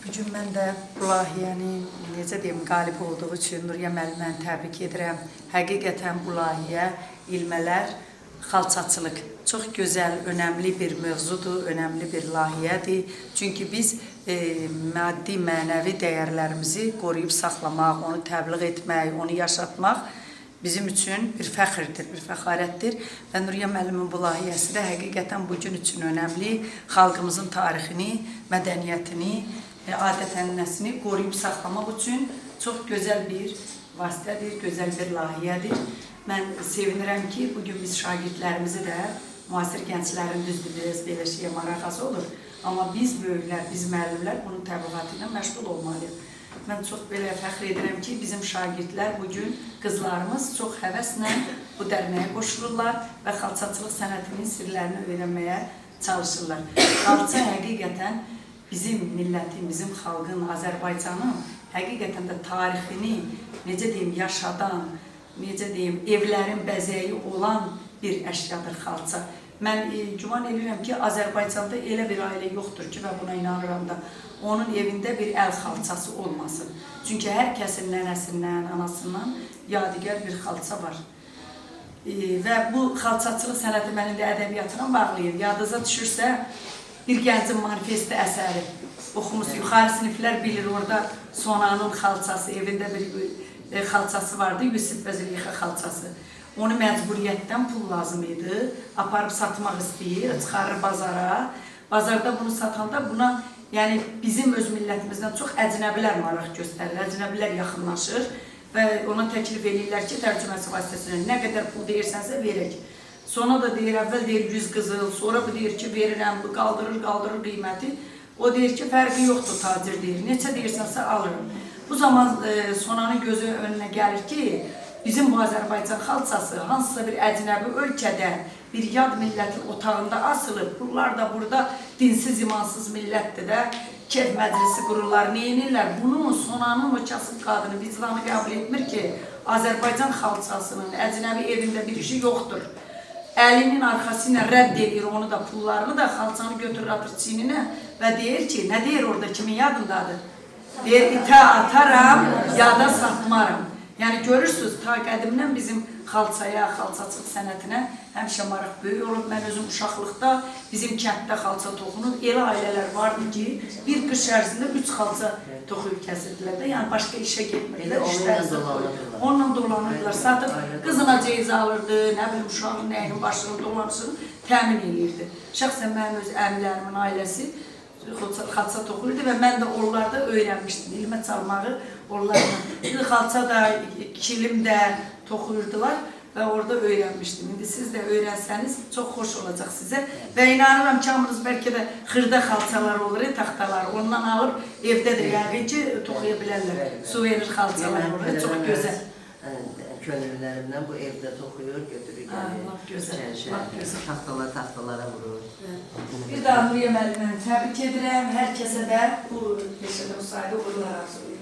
Bugün mən də bu layihənin, necə deyim, qalib olduğu üçün Nuriyə müəlliməni təbrik edirəm. Həqiqətən bu layihə ilmələr, xalçaçılıq çox gözəl, önəmli bir mövzudur, önəmli bir layihədir. Çünki biz maddi, mənəvi dəyərlərimizi qoruyub saxlamaq, onu təbliğ etmək, onu yaşatmaq bizim üçün bir fəxrdir, bir fəxarətdir. Və Nuriyə müəllimin bu layihəsi də həqiqətən bugün üçün önəmli. Xalqımızın tarixini, mədəniyyətini, adət-ənənəsini qoruyub saxlamaq üçün çox gözəl bir vasitədir, gözəl bir layihədir. Mən sevinirəm ki, bugün biz şagirdlərimizi də, müasir gənclərin düzdür, biraz belə şeyə maraq az olur. Amma biz böyüklər, biz müəllimlər bunun təbliğatı ilə məşğul olmalıyıq. Mən çox belə fəxr edirəm ki, bizim şagirdlər bugün, qızlarımız çox həvəslə bu dərnəyə qoşulurlar və xalçaçılıq sənətinin sirlərini öyrənməyə çalışırlar. Xalça həqiqətən bizim millətin, bizim xalqın, Azərbaycanın həqiqətən də tarixini, necə deyim, yaşadan, necə deyim, evlərin bəzəyi olan bir əşyadır xalça. Mən güman edirəm ki, Azərbaycanda elə bir ailə yoxdur ki, və buna inanıram da, onun evində bir əl xalçası olmasın. Çünki hər kəsin nənəsindən, anasından yadigar bir xalça var. Və bu xalçaçılıq sənəti mənim də ədəbiyyatına bağlayır. Yadınıza düşürsə, bir gəncin manifesti əsəri oxumuş, yuxarı siniflər bilir, orada Sonanın xalçası, evində bir xalçası vardı, Yusif və Züleyxa xalçası. Onu məcburiyyətdən pul lazım idi, aparıb satmaq istəyir, çıxarır bazara. Bazarda bunu satanda buna, yəni bizim öz millətimizdən çox əcnəbilər maraq göstərir, əcnəbilər yaxınlaşır və ona təklif edirlər ki, tərcüməsi vasitəsilə nə qədər pul deyirsənsə verək. Sonra da deyir, əvvəl deyir 100 qızıl, sonra bu deyir ki, verirəm, qaldırır qiyməti. O deyir ki, fərqi yoxdur, tacir deyir, neçə deyirsənsə alırım. Bu zaman Sonanın gözü önünə gəlir ki, bizim bu Azərbaycan xalçası hansısa bir əcnəbi ölkədə, bir yad millətin otağında asılıb, bunlar da burada dinsiz, imansız millətdir də, kef məclisi qururlar, neyinirlər? Bunu Sonanın o kasıb qadını, vicdanı qəbul etmir ki, Azərbaycan xalçasının əcnəbi evində bir işi yoxdur. Əlinin arxası ilə rədd edir onu da, pullarını da, xalçanı götürür, atır çininə və deyir ki, nə deyir orada, kimin yadındadır? Deyir, itə ataram, yada satmaram. Yəni görürsünüz, ta qədimdən bizim xalçaya, xalçaçılıq sənətinə həmişə maraq böyük olub. Mən özüm uşaqlıqda bizim kənddə xalça toxunub, elə ailələr vardı ki, bir qış ərzində 3 xalça toxuyub kəsirdilər də, yəni başqa işə getmirlər, işlərində qoyurlar. Onunla dolanırdılar, satıb qızına ceyizə alırdı, nə bilim uşağın nəyinin başını dolanışını təmin edirdi. Şəxsən mənim öz əmilərimin ailəsi xalça toxuyurdu və mən də onlarda öyrənmişdim, ilmə çalmağı onlarla. Xalça da, kilim də toxuyurdular və orada öyrənmişdim. İndi siz də öyrənsəniz çox xoş olacaq sizə və inanıram ki, hamınız bəlkə də xırda xalçalar olur, taxtalar, ondan alıb evdə də yəqin ki, toxuya bilərlər. Suvenir xalçalar olur, çox gözəl. Könüllərimdən bu evdə toxuyur, götürür gəlir, taxtalara vurur. Bir daha Nuriyə müəlliməni təbrik edirəm, hər kəsə də bu peşədə olsaydı uğurlar arzulayıram.